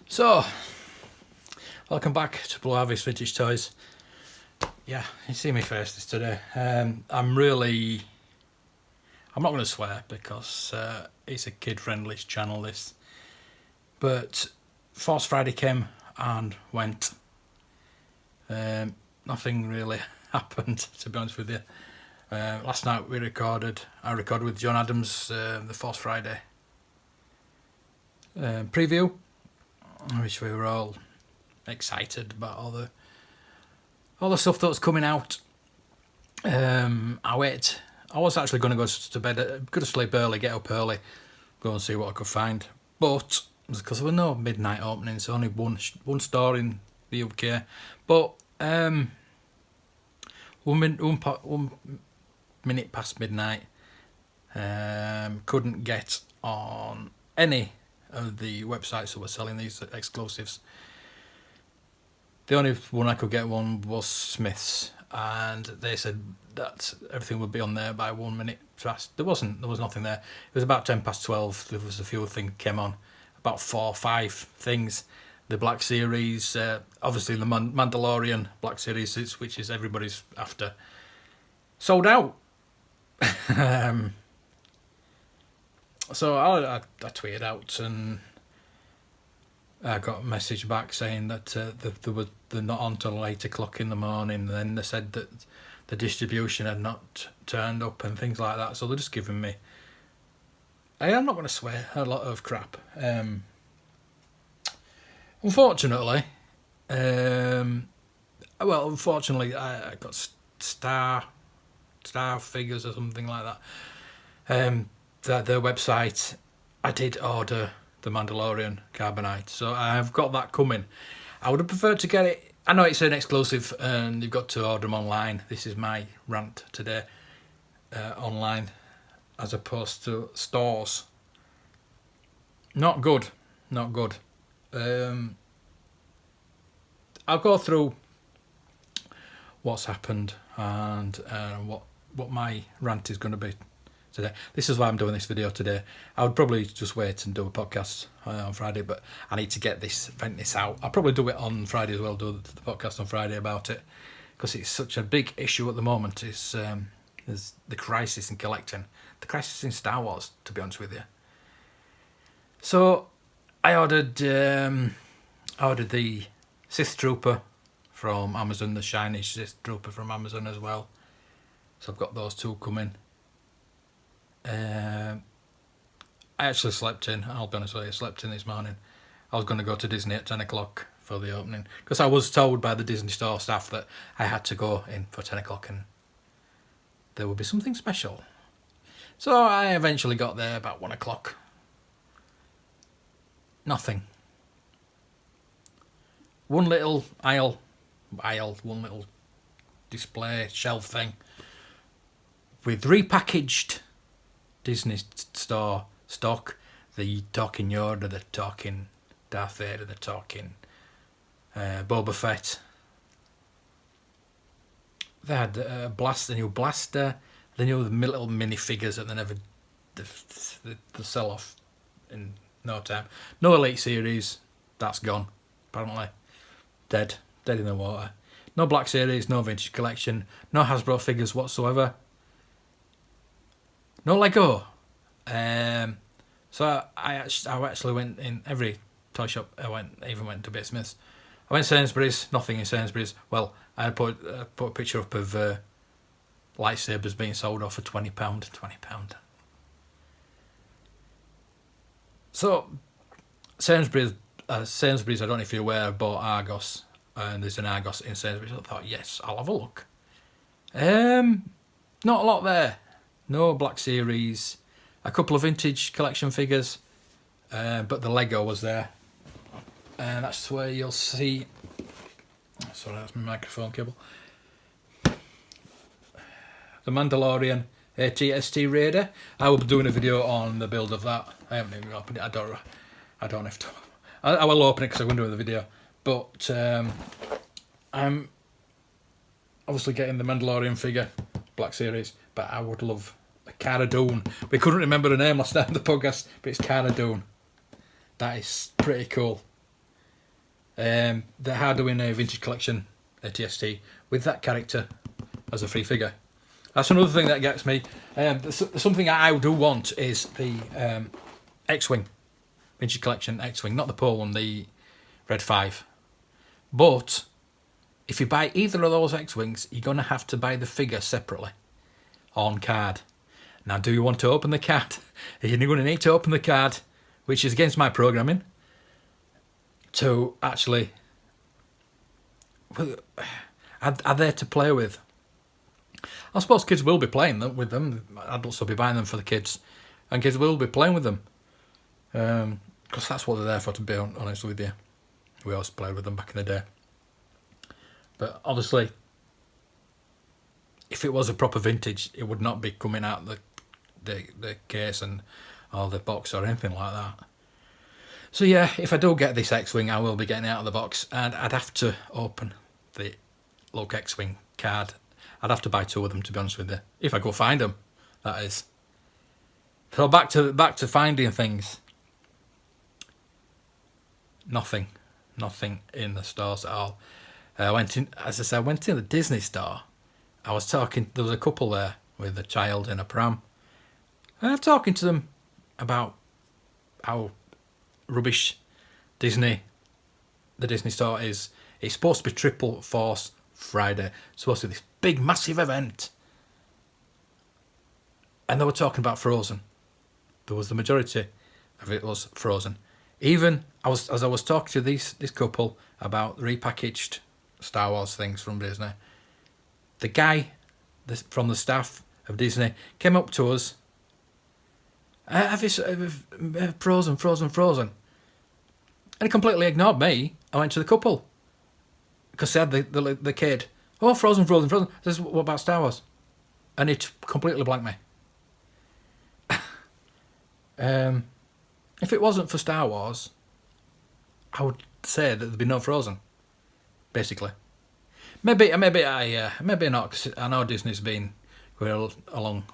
So, welcome back to Blue Harvest Vintage Toys. Yeah, you see me face this today. I'm not going to swear because it's a kid-friendly channel, this. But Force Friday came and went. Nothing really happened, to be honest with you. Last night I recorded with John Adams the Force Friday preview, which we were all excited about all the stuff that was coming out. I was actually going to go to bed, go to sleep early, get up early, go and see what I could find. But because there were no midnight openings, only one store in the UK. But 1 minute past midnight, couldn't get on any of the websites that were selling these exclusives. The only one I could get one was Smith's, and they said that everything would be on there by 1 minute past. There was nothing there. It was about 12:10. There was a few things came on, about 4 or 5 things. The Black Series, obviously the Mandalorian Black Series, which is everybody's after, sold out. So I tweeted out and I got a message back saying that they're not on till 8 o'clock in the morning. And then they said that the distribution had not turned up and things like that. So they're just giving me, I'm not going to swear, a lot of crap. Unfortunately, I got star figures or something like that. Their website, I did order the Mandalorian Carbonite, so I've got that coming. I would have preferred to get it. I know it's an exclusive and you've got to order them online. This is my rant today. Online as opposed to stores. Not good. I'll go through what's happened and what my rant is going to be today. This is why I'm doing this video today. I would probably just wait and do a podcast on Friday, but I need to vent this out. I'll probably do it on Friday as well, do the podcast on Friday about it, because it's such a big issue at the moment. There's the crisis in collecting, the crisis in Star Wars, to be honest with you. So I ordered the Sith Trooper from Amazon, the shiny Sith Trooper from Amazon as well. So I've got those two coming. I actually slept in, I'll be honest with you, I slept in this morning. I was going to go to Disney at 10 o'clock for the opening, because I was told by the Disney store staff that I had to go in for 10 o'clock and there would be something special. So I eventually got there about 1 o'clock. Nothing. One little one little display shelf thing with repackaged Disney store stock. The talking Yoda, the talking Darth Vader, the talking Boba Fett. They had the new blaster. They knew the little mini figures that they sell off in no time. No Elite Series, that's gone apparently. Dead in the water. No Black Series, no Vintage Collection, no Hasbro figures whatsoever. No Lego. So I actually went in every toy shop. I even went to Bit Smith's. I went to Sainsbury's, nothing in Sainsbury's. Well, I put a picture up of lightsabers being sold off for £20. So Sainsbury's, I don't know if you're aware, bought Argos, and there's an Argos in Sainsbury's. I thought, yes, I'll have a look. Not a lot there. No Black Series, a couple of Vintage Collection figures, but the Lego was there. And that's where you'll see... Sorry, that's my microphone cable. The Mandalorian AT-ST Raider. I will be doing a video on the build of that. I haven't even opened it. I don't have to. I will open it because I'm going to do the video. But I'm obviously getting the Mandalorian figure, Black Series. But I would love a Cara Dune. We couldn't remember the name last night on the podcast, but it's Cara Dune. That is pretty cool. They are doing a Vinci Collection TST with that character as a free figure. That's another thing that gets me. Something I do want is the X-Wing. Vinci Collection X-Wing. Not the Poe one, the Red 5. But if you buy either of those X-Wings, you're going to have to buy the figure separately. On card. Now, do you want to open the card? You're going to need to open the card, which is against my programming, to actually... are there to play with. I suppose kids will be playing with them. Adults will be buying them for the kids, and kids will be playing with them. Because that's what they're there for, to be honest with you. We always played with them back in the day. But obviously, if it was a proper vintage, it would not be coming out the case and or the box or anything like that. So yeah, if I do get this X-Wing, I will be getting it out of the box, and I'd have to open the Look X-Wing card. I'd have to buy 2 of them, to be honest with you, if I go find them. That is. So back to finding things. Nothing in the stores at all. I went in the Disney store. I was talking. There was a couple there with a child in a pram. And I'm talking to them about how rubbish the Disney store is. It's supposed to be Triple Force Friday. It's supposed to be this big, massive event. And they were talking about Frozen. There was the majority of it was Frozen. Even as I was talking to this couple about repackaged Star Wars things from Disney, the guy from the staff of Disney came up to us. Have you Frozen? And he completely ignored me. I went to the couple because they had the kid. Oh, Frozen. This is what about Star Wars? And it completely blanked me. If it wasn't for Star Wars, I would say that there'd be no Frozen. Basically, maybe not, because I know Disney's been going along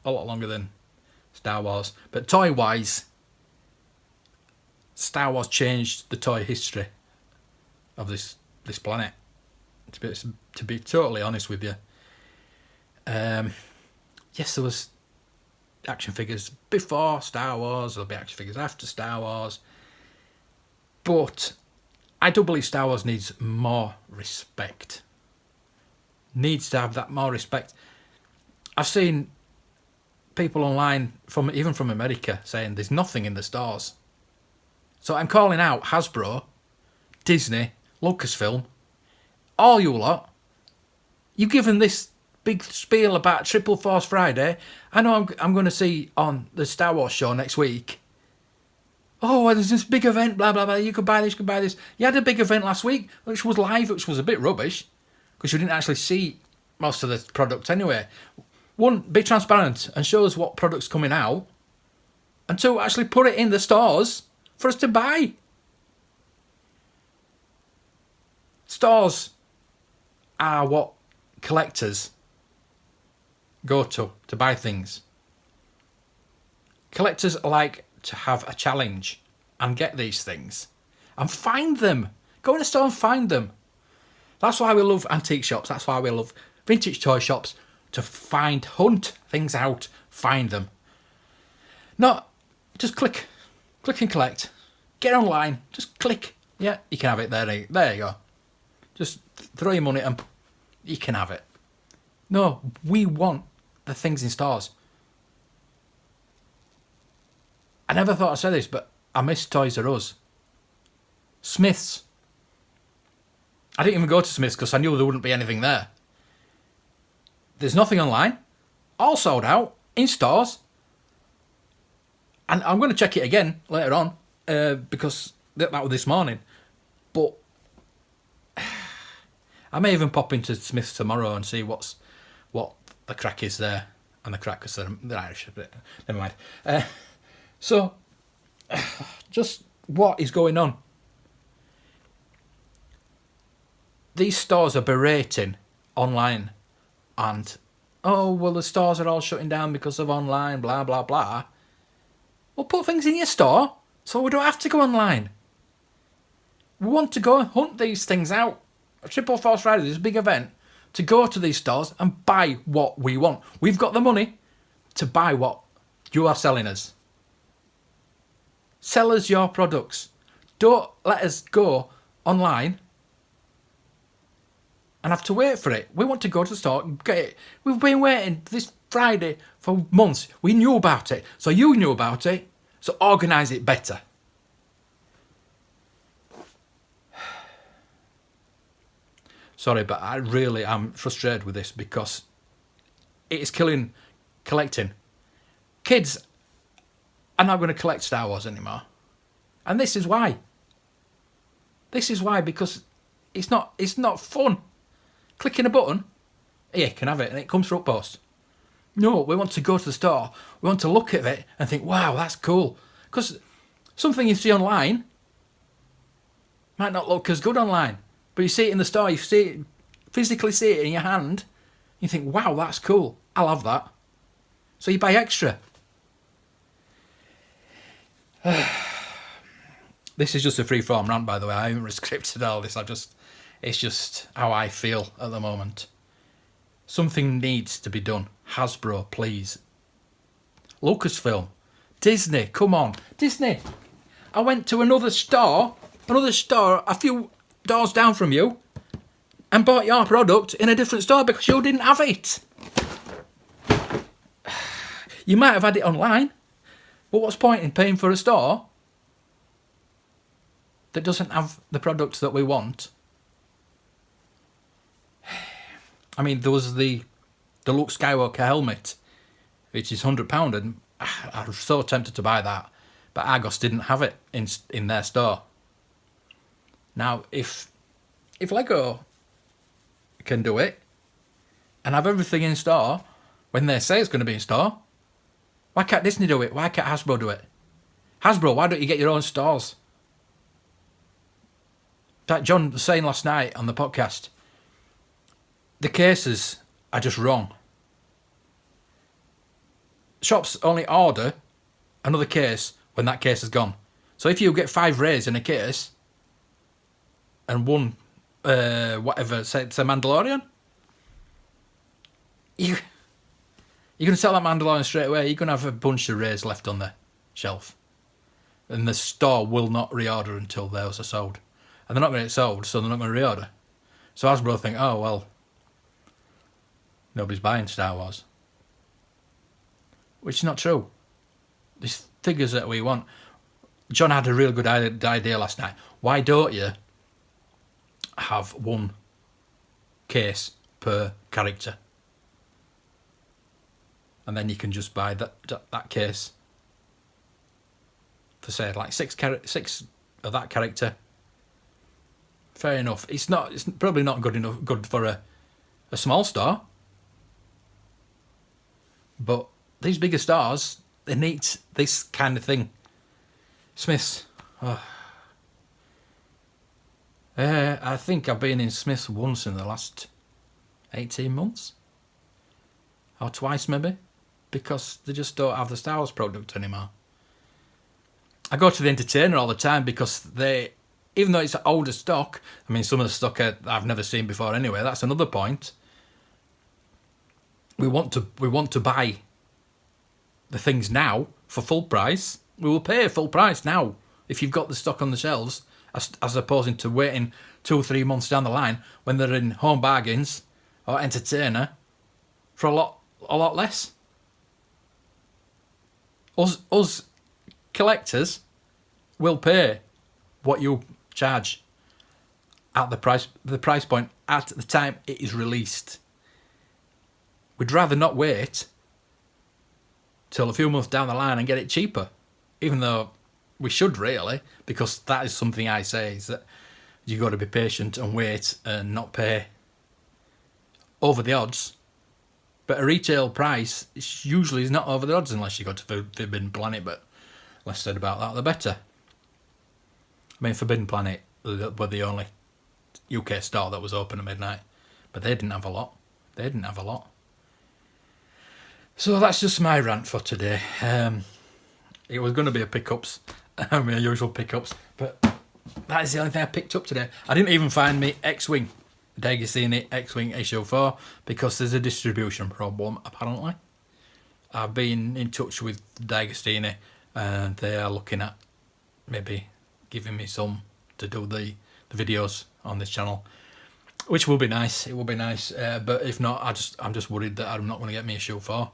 a lot longer than Star Wars. But toy wise, Star Wars changed the toy history of this planet. To be totally honest with you, yes, there was action figures before Star Wars. There'll be action figures after Star Wars. But I do believe Star Wars needs more respect. Needs to have that more respect. I've seen people online, even from America, saying there's nothing in the stores. So I'm calling out Hasbro, Disney, Lucasfilm, all you lot. You've given this big spiel about Triple Force Friday. I know I'm going to see on the Star Wars show next week. Oh, there's this big event, blah, blah, blah. You could buy this. You had a big event last week, which was live, which was a bit rubbish, because you didn't actually see most of the product anyway. 1, be transparent and show us what product's coming out. And 2, actually put it in the stores for us to buy. Stores are what collectors go to buy things. Collectors like to have a challenge and get these things and find them. Go in the store and find them. That's why we love antique shops. That's why we love vintage toy shops, to hunt things out, find them. Not just click and collect. Get online, just click. Yeah, you can have it there. There you go. Just throw your money and you can have it. No, we want the things in stores. I never thought I'd say this, but I miss Toys R Us. Smiths. I didn't even go to Smiths because I knew there wouldn't be anything there. There's nothing online. All sold out in stores. And I'm going to check it again later on because that was this morning. But I may even pop into Smiths tomorrow and see what the crack is there. And the crack, because they're Irish. But never mind. So, just what is going on? These stores are berating online and, oh, well, the stores are all shutting down because of online, blah, blah, blah. Well, put things in your store so we don't have to go online. We want to go and hunt these things out. Triple Force Friday is a big event to go to these stores and buy what we want. We've got the money to buy what you are selling us. Sell us your products. Don't let us go online and have to wait for it. We want to go to the store and get it. We've been waiting this Friday for months. We knew about it. So you knew about it. So organise it better. Sorry, but I really am frustrated with this because it is killing collecting. Kids are not going to collect Star Wars anymore. And this is why. This is why, because it's not fun. Clicking a button, here, you can have it, and it comes through post. No, we want to go to the store. We want to look at it and think, wow, that's cool. Because something you see online might not look as good online. But you see it in the store, you see it, physically see it in your hand, you think, wow, that's cool. I'll have that. So you buy extra. This is just a free-form rant, by the way. I haven't scripted all this. It's just how I feel at the moment. Something needs to be done. Hasbro, please. Lucasfilm. Disney, come on. Disney. I went to another store a few doors down from you and bought your product in a different store because you didn't have it. You might have had it online, but what's the point in paying for a store that doesn't have the products that we want? I mean, there was the Luke Skywalker helmet, which is £100, and I was so tempted to buy that, but Argos didn't have it in their store. Now, if Lego can do it and have everything in store when they say it's going to be in store, why can't Disney do it? Why can't Hasbro do it? Hasbro, why don't you get your own stores? Like John was saying last night on the podcast, the cases are just wrong. Shops only order another case when that case is gone. So if you get 5 rays in a case and one, whatever, say it's a Mandalorian, you're going to sell that Mandalorian straight away. You're going to have a bunch of rays left on the shelf. And the store will not reorder until those are sold. And they're not going to get sold, so they're not going to reorder. So Hasbro think, oh, well, nobody's buying Star Wars. Which is not true. These figures that we want. John had a real good idea last night. Why don't you have one case per character? And then you can just buy that case for, say, like 6 of that character. Fair enough. It's probably not good for a small store. But these bigger stores, they need this kind of thing. Smith's. Oh. I think I've been in Smith's once in the last 18 months. Or twice maybe. Because they just don't have the Star Wars product anymore. I go to the Entertainer all the time because they, even though it's older stock, I mean some of the stock I've never seen before anyway, that's another point. We want to buy the things now for full price. We will pay full price now if you've got the stock on the shelves, as opposed to waiting 2 or 3 months down the line when they're in Home Bargains or Entertainer for a lot less. Us collectors will pay what you charge at the price point at the time it is released. We'd rather not wait till a few months down the line and get it cheaper, even though we should really, because that is something I say, is that you've got to be patient and wait and not pay over the odds. But a retail price usually is not over the odds unless you go to Forbidden Planet, but less said about that, the better. I mean, Forbidden Planet were the only UK store that was open at midnight, but they didn't have a lot. So that's just my rant for today. It was going to be a pickups, my usual pickups, but That is the only thing I picked up today. I didn't even find me X-Wing, D'Agostini X-Wing issue 4, because there's a distribution problem, apparently. I've been in touch with D'Agostini, and they are looking at maybe giving me some to do the videos on this channel, which will be nice. It will be nice, but if not, I'm just worried that I'm not going to get me issue 4.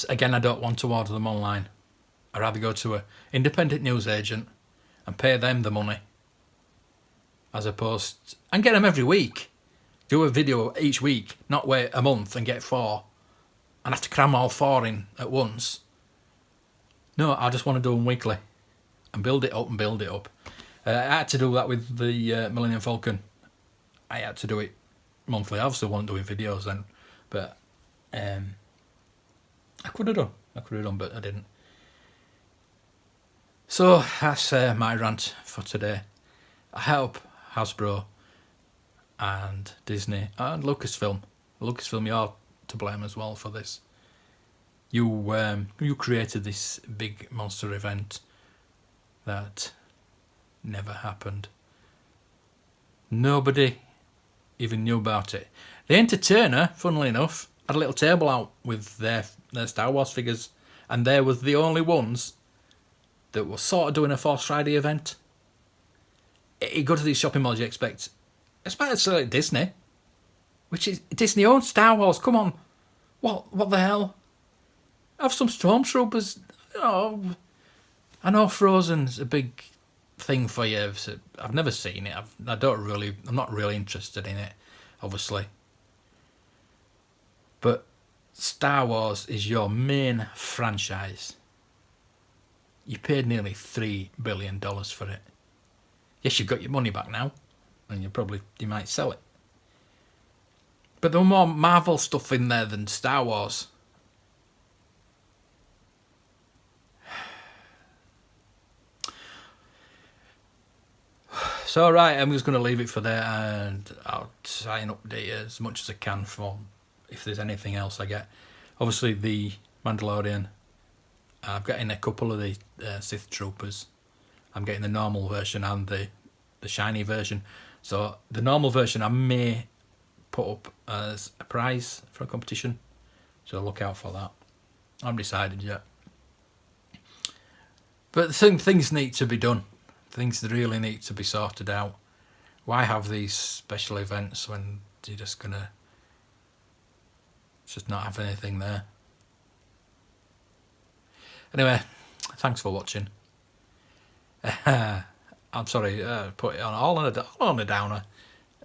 Again, I don't want to order them online. I'd rather go to an independent news agent and pay them the money, as opposed and get them every week. Do a video each week, not wait a month and get 4 and have to cram all 4 in at once. No, I just want to do them weekly and build it up and build it up. I had to do that with the Millennium Falcon. I had to do it monthly. I obviously wasn't doing videos then, but I could have done, but I didn't. So that's my rant for today. I hope Hasbro and Disney and Lucasfilm, you're to blame as well for this. You created this big monster event that never happened. Nobody even knew about it. The Entertainer, funnily enough, had a little table out with their Star Wars figures, and they was the only ones that were sort of doing a Force Friday event. You go to these shopping malls, you expect, especially like Disney, which is Disney owns Star Wars. Come on, what the hell? Have some stormtroopers. Oh, I know Frozen's a big thing for you. I've never seen it. I'm not really interested in it, obviously. But Star Wars is your main franchise. You paid nearly $3 billion for it. Yes, you've got your money back now, and you might sell it. But there were more Marvel stuff in there than Star Wars. So right, I'm just going to leave it for there, and I'll try and update you as much as I can for if there's anything else I get. Obviously, the Mandalorian. I'm getting a couple of the Sith Troopers. I'm getting the normal version and the shiny version. So the normal version I may put up as a prize for a competition. So look out for that. I haven't decided yet. But things need to be done. Things really need to be sorted out. Why have these special events when you're just going to just not have anything there? Anyway, thanks for watching. I'm sorry, put it all on a downer.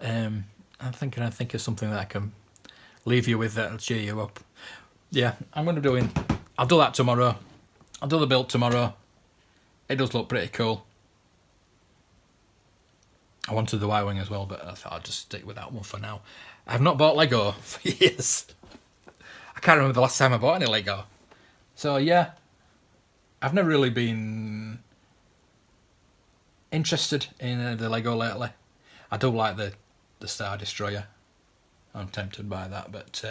I'm thinking I think of something that I can leave you with that'll cheer you up. Yeah, I'll do that tomorrow. I'll do the build tomorrow. It does look pretty cool. I wanted the Y-Wing as well, but I thought I'd just stick with that one for now. I've not bought Lego for years. I can't remember the last time I bought any Lego. So yeah, I've never really been interested in the Lego lately. I do like the Star Destroyer. I'm tempted by that, but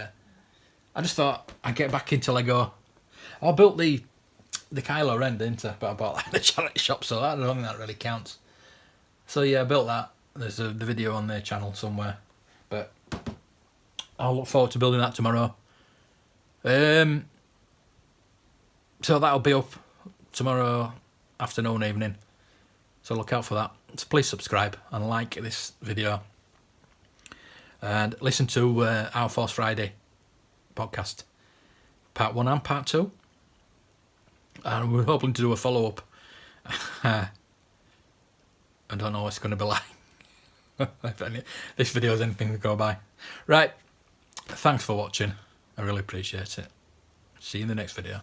I just thought I'd get back into Lego. I built the Kylo Ren, didn't I? But I bought that in the charity shop, so I don't think that really counts. So yeah, I built that. There's the video on their channel somewhere. But I'll look forward to building that tomorrow. So that'll be up tomorrow afternoon, evening. So look out for that. So please subscribe and like this video. And listen to our Force Friday podcast. Part 1 and Part 2. And we're hoping to do a follow-up. I don't know what it's going to be like. If this video is anything to go by. Right. Thanks for watching. I really appreciate it. See you in the next video.